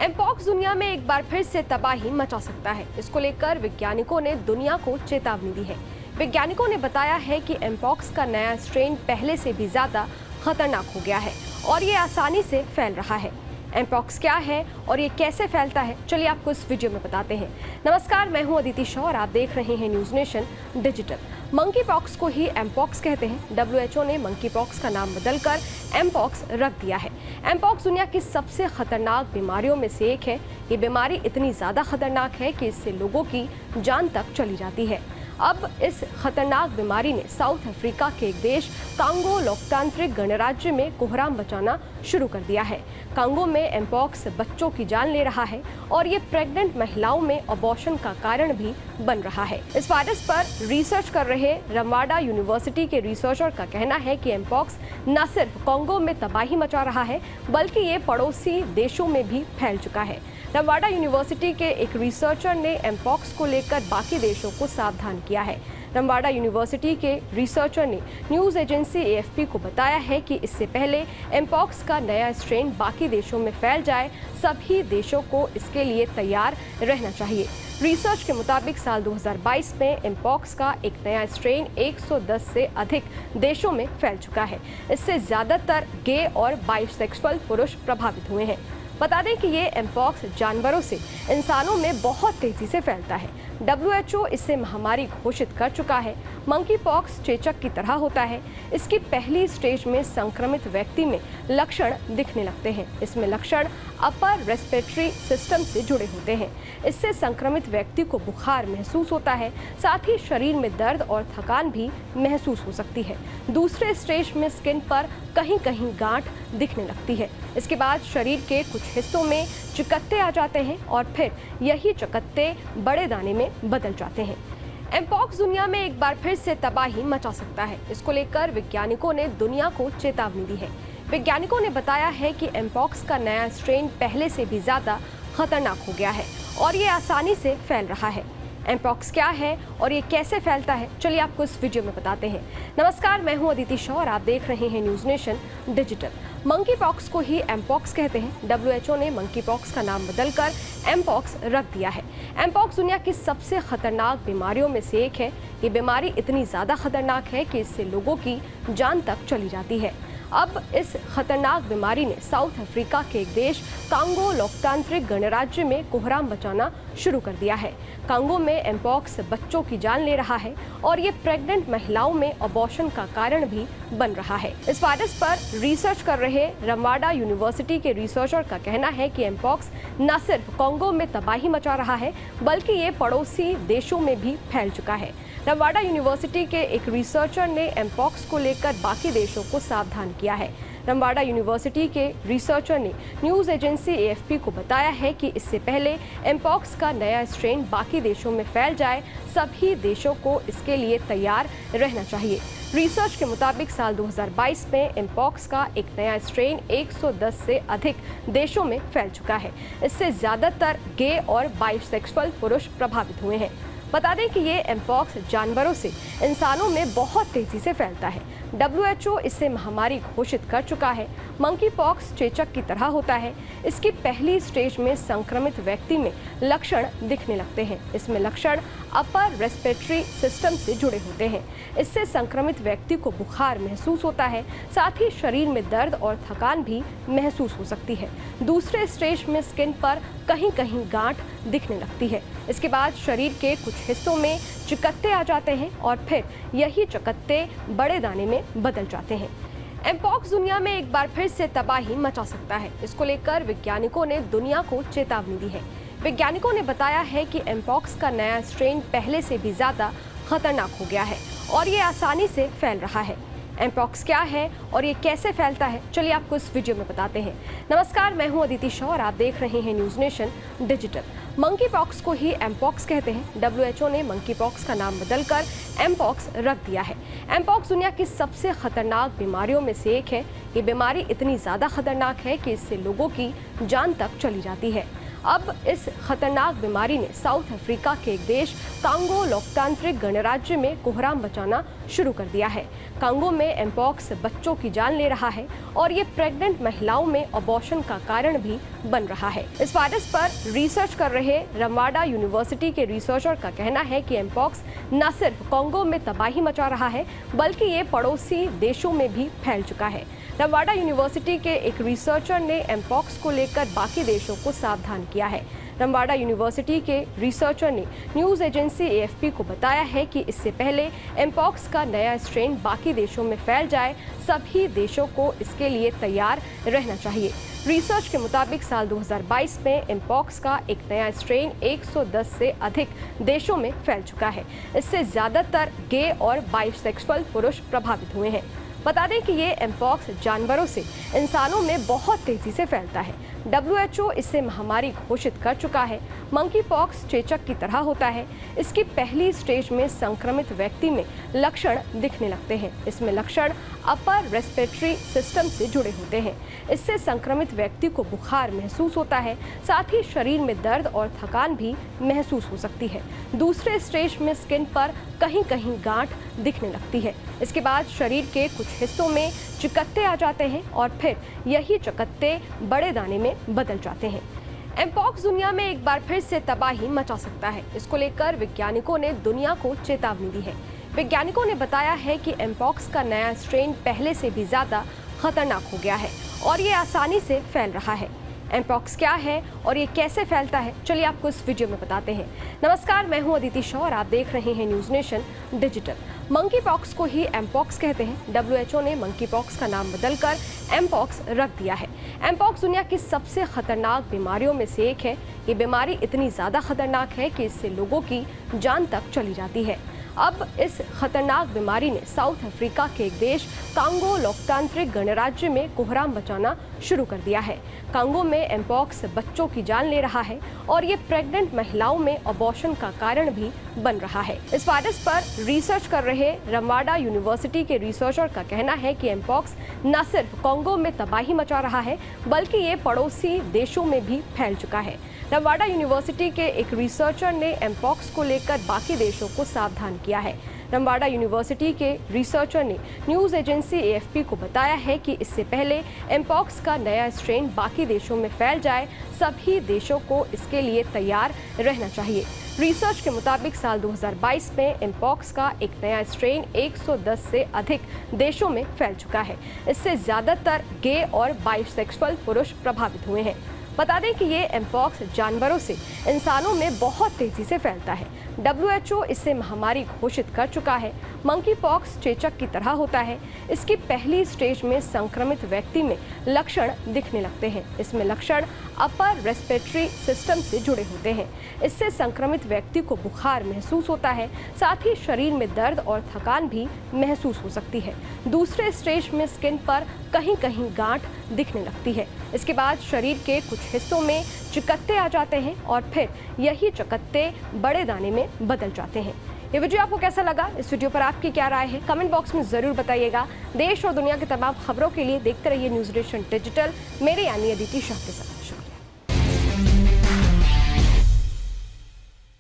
Mpox दुनिया में एक बार फिर से तबाही मचा सकता है। इसको लेकर वैज्ञानिकों ने दुनिया को चेतावनी दी है। वैज्ञानिकों ने बताया है कि एमपॉक्स का नया स्ट्रेन पहले से भी ज्यादा खतरनाक हो गया है और ये आसानी से फैल रहा है। एमपॉक्स क्या है और ये कैसे फैलता है, चलिए आपको इस वीडियो में बताते हैं। नमस्कार, मैं हूं अदिति शॉ और आप देख रहे हैं news nation digital. Monkey pox को ही एमपॉक्स कहते हैं। WHO ने मंकी पॉक्स का नाम बदलकर एमपॉक्स रख दिया है। एमपॉक्स दुनिया की सबसे खतरनाक बीमारियों में से एक है। ये बीमारी इतनी ज्यादा खतरनाक है कि इससे लोगों की जान तक चली जाती है। अब इस खतरनाक बीमारी ने साउथ अफ्रीका के एक देश कांगो लोकतांत्रिक गणराज्य में कोहराम मचाना शुरू कर दिया है। कांगो में एमपॉक्स बच्चों की जान ले रहा है और ये प्रेग्नेंट महिलाओं में अबॉर्शन का कारण भी बन रहा है। इस वायरस पर रिसर्च कर रहे रमवाडा यूनिवर्सिटी के रिसर्चर का कहना है कि एमपॉक्स न सिर्फ कांगो में तबाही मचा रहा है बल्कि ये पड़ोसी देशों में भी फैल चुका है। रमवाडा यूनिवर्सिटी के एक रिसर्चर ने एमपॉक्स को लेकर बाकी देशों को सावधान किया है। रमवाडा यूनिवर्सिटी के रिसर्चर ने न्यूज एजेंसी AFP को बताया है कि इससे पहले एमपॉक्स का नया स्ट्रेन बाकी देशों में फैल जाए, सभी देशों को इसके लिए तैयार रहना चाहिए। रिसर्च के मुताबिक साल 2022 में एमपॉक्स का एक नया स्ट्रेन 110 से अधिक देशों में फैल चुका है। इससे ज्यादातर गे और बाइसेक्सुअल पुरुष प्रभावित हुए हैं। बता दें कि ये एमपॉक्स जानवरों से इंसानों में बहुत तेजी से फैलता है। WHO इसे महामारी घोषित कर चुका है। मंकी पॉक्स चेचक की तरह होता है। इसकी पहली स्टेज में संक्रमित व्यक्ति में लक्षण दिखने लगते हैं। इसमें लक्षण अपर रेस्पिरेटरी सिस्टम से जुड़े होते हैं। इससे संक्रमित व्यक्ति को बुखार महसूस होता है, साथ ही शरीर में दर्द और थकान भी महसूस हो सकती है। दूसरे स्टेज में स्किन पर कहीं कहीं गांठ दिखने लगती है। इसके बाद शरीर के कुछ हिस्सों में चकत्ते आ जाते हैं और फिर यही चकत्ते बड़े दाने में बदल जाते हैं। एमपॉक्स दुनिया में एक बार फिर से तबाही मचा सकता है। इसको लेकर वैज्ञानिकों ने दुनिया को चेतावनी दी है। वैज्ञानिकों ने बताया है कि एमपॉक्स का नया स्ट्रेन पहले से भी ज्यादा खतरनाक हो गया है और ये आसानी से फैल रहा है। एमपॉक्स क्या है और ये कैसे फैलता है, चलिए आपको इस वीडियो में बताते हैं। नमस्कार, मैं हूं अदिति शॉ और आप देख रहे हैं news nation digital. Monkey pox को ही एमपॉक्स कहते हैं। WHO ने मंकी पॉक्स का नाम बदलकर एमपॉक्स रख दिया है। एमपॉक्स दुनिया की सबसे खतरनाक बीमारियों में से एक है। ये बीमारी इतनी ज्यादा खतरनाक है कि इससे लोगों की जान तक चली जाती है। अब इस खतरनाक बीमारी ने साउथ अफ्रीका के एक देश कांगो लोकतांत्रिक गणराज्य में कोहराम मचाना शुरू कर दिया है। कांगो में एमपॉक्स बच्चों की जान ले रहा है और ये प्रेग्नेंट महिलाओं में अबॉर्शन का कारण भी बन रहा है। इस वायरस पर रिसर्च कर रहे रमवाडा यूनिवर्सिटी के रिसर्चर का कहना है कि एमपॉक्स न सिर्फ कांगो में तबाही मचा रहा है बल्कि ये पड़ोसी देशों में भी फैल चुका है। रमवाडा यूनिवर्सिटी के एक रिसर्चर ने एमपॉक्स को लेकर बाकी देशों को सावधान किया है। रमवाडा यूनिवर्सिटी के रिसर्चर ने न्यूज एजेंसी AFP को बताया है कि इससे पहले एमपॉक्स का नया स्ट्रेन बाकी देशों में फैल जाए, सभी देशों को इसके लिए तैयार रहना चाहिए। रिसर्च के मुताबिक साल 2022 में एमपॉक्स का एक नया स्ट्रेन 110 से अधिक देशों में फैल चुका है। इससे ज्यादातर गे और बाइसेक्सुअल पुरुष प्रभावित हुए हैं। बता दें कि ये एमपॉक्स जानवरों से इंसानों में बहुत तेजी से फैलता है। WHO इसे महामारी घोषित कर चुका है। मंकी पॉक्स चेचक की तरह होता है। इसकी पहली स्टेज में संक्रमित व्यक्ति में लक्षण दिखने लगते हैं। इसमें लक्षण अपर रेस्पिरेटरी सिस्टम से जुड़े होते हैं। इससे संक्रमित व्यक्ति को बुखार महसूस होता है, साथ ही शरीर में दर्द और थकान भी महसूस हो सकती है। दूसरे स्टेज में स्किन पर कहीं कहीं गांठ दिखने लगती है। इसके बाद शरीर के कुछ हिस्सों में चकत्ते आ जाते हैं और फिर यही चकत्ते बड़े दाने में बदल जाते हैं। एमपॉक्स दुनिया में एक बार फिर से तबाही मचा सकता है। इसको लेकर वैज्ञानिकों ने दुनिया को चेतावनी दी है। वैज्ञानिकों ने बताया है कि एमपॉक्स का नया स्ट्रेन पहले से भी ज्यादा खतरनाक हो गया है और ये आसानी से फैल रहा है। एमपॉक्स क्या है और ये कैसे फैलता है, चलिए आपको इस वीडियो में बताते हैं। नमस्कार, मैं हूं अदिति शॉ और आप देख रहे हैं news nation digital. Monkey pox को ही एमपॉक्स कहते हैं। WHO ने मंकी पॉक्स का नाम बदलकर एमपॉक्स रख दिया है। एमपॉक्स दुनिया की सबसे खतरनाक बीमारियों में से एक है। ये बीमारी इतनी ज्यादा खतरनाक है कि इससे लोगों की जान तक चली जाती है। अब इस खतरनाक बीमारी ने साउथ अफ्रीका के एक देश कांगो लोकतांत्रिक गणराज्य में कोहराम मचाना शुरू कर दिया है। कांगो में एमपॉक्स बच्चों की जान ले रहा है और ये प्रेग्नेंट महिलाओं में अबॉर्शन का कारण भी बन रहा है। इस वायरस पर रिसर्च कर रहे रमवाडा यूनिवर्सिटी के रिसर्चर का कहना है कि एमपॉक्स न सिर्फ कांगो में तबाही मचा रहा है बल्कि ये पड़ोसी देशों में भी फैल चुका है। रमवाडा यूनिवर्सिटी के एक रिसर्चर ने एमपॉक्स को लेकर बाकी देशों को सावधान किया है। रमवाडा यूनिवर्सिटी के रिसर्चर ने न्यूज एजेंसी एएफपी को बताया है कि इससे पहले एमपॉक्स का नया स्ट्रेन बाकी देशों में फैल जाए, सभी देशों को इसके लिए तैयार रहना चाहिए। रिसर्च के मुताबिक साल 2022 में एमपॉक्स का एक नया स्ट्रेन 110 से अधिक देशों में फैल चुका है। इससे ज्यादातर गे और बाइसेक्सुअल पुरुष प्रभावित हुए हैं। बता दें कि ये एमपॉक्स जानवरों से इंसानों में बहुत तेजी से फैलता है। WHO इसे महामारी घोषित कर चुका है। मंकी पॉक्स चेचक की तरह होता है। इसकी पहली स्टेज में संक्रमित व्यक्ति में लक्षण दिखने लगते हैं। इसमें लक्षण अपर रेस्पिरेटरी सिस्टम से जुड़े होते हैं। इससे संक्रमित व्यक्ति को बुखार महसूस होता है, साथ ही शरीर में दर्द और थकान भी महसूस हो सकती है। दूसरे स्टेज में स्किन पर कहीं कहीं गांठ दिखने लगती है। इसके बाद शरीर के कुछ हिस्सों में चकत्ते आ जाते हैं और फिर यही चकत्ते बड़े दाने में बदल जाते हैं। एमपॉक्स दुनिया में एक बार फिर से तबाही मचा सकता है। इसको लेकर वैज्ञानिकों ने दुनिया को चेतावनी दी है। वैज्ञानिकों ने बताया है कि एमपॉक्स का नया स्ट्रेन पहले से भी ज्यादा खतरनाक हो गया है और ये आसानी से फैल रहा है। एमपॉक्स क्या है और ये कैसे फैलता है, चलिए आपको इस वीडियो में बताते हैं। नमस्कार, मैं हूं अदिति शाह और आप देख रहे हैं news nation digital. Monkey pox को ही एमपॉक्स कहते हैं। WHO ने मंकी पॉक्स का नाम बदलकर एमपॉक्स रख दिया है। एमपॉक्स दुनिया की सबसे खतरनाक बीमारियों में से एक है। ये बीमारी इतनी ज्यादा खतरनाक है कि इससे लोगों की जान तक चली जाती है। अब इस खतरनाक बीमारी ने साउथ अफ्रीका के एक देश कांगो लोकतांत्रिक गणराज्य में कोहराम मचाना शुरू कर दिया है। कांगो में एमपॉक्स बच्चों की जान ले रहा है और ये प्रेग्नेंट महिलाओं में अबॉर्शन का कारण भी बन रहा है। इस वायरस पर रिसर्च कर रहे रमवाडा यूनिवर्सिटी के रिसर्चर का कहना है कि एमपॉक्स न सिर्फ कांगो में तबाही मचा रहा है बल्कि ये पड़ोसी देशों में भी फैल चुका है। रमवाडा यूनिवर्सिटी के एक रिसर्चर ने एमपॉक्स को लेकर बाकी देशों को सावधान किया है। रमवाडा यूनिवर्सिटी के रिसर्चर ने न्यूज एजेंसी एएफपी को बताया है कि इससे पहले एमपॉक्स का नया स्ट्रेन बाकी देशों में फैल जाए, सभी देशों को इसके लिए तैयार रहना चाहिए। रिसर्च के मुताबिक साल 2022 में एमपॉक्स का एक नया स्ट्रेन 110 से अधिक देशों में फैल चुका है। इससे ज्यादातर गे और बाइसेक्सुअल पुरुष प्रभावित हुए हैं। बता दें कि ये एमपॉक्स जानवरों से इंसानों में बहुत तेजी से फैलता है। WHO इसे महामारी घोषित कर चुका है। मंकी पॉक्स चेचक की तरह होता है। इसकी पहली स्टेज में संक्रमित व्यक्ति में लक्षण दिखने लगते हैं। इसमें लक्षण अपर रेस्पिरेटरी सिस्टम से जुड़े होते हैं। इससे संक्रमित व्यक्ति को बुखार महसूस होता है, साथ ही शरीर में दर्द और थकान भी महसूस हो सकती है। दूसरे स्टेज में स्किन पर कहीं कहीं गांठ दिखने लगती है। इसके बाद शरीर के कुछ हिस्सों में चकत्ते आ जाते हैं और फिर यही चकत्ते बड़े दाने में बदल जाते हैं। ये वीडियो आपको कैसा लगा? इस वीडियो पर आपकी क्या राय है? कमेंट बॉक्स में जरूर बताइएगा। देश और दुनिया की तमाम खबरों के लिए देखते रहिए न्यूज नेशन डिजिटल। मेरे यानी अदिति शाह के साथ। शुक्रिया।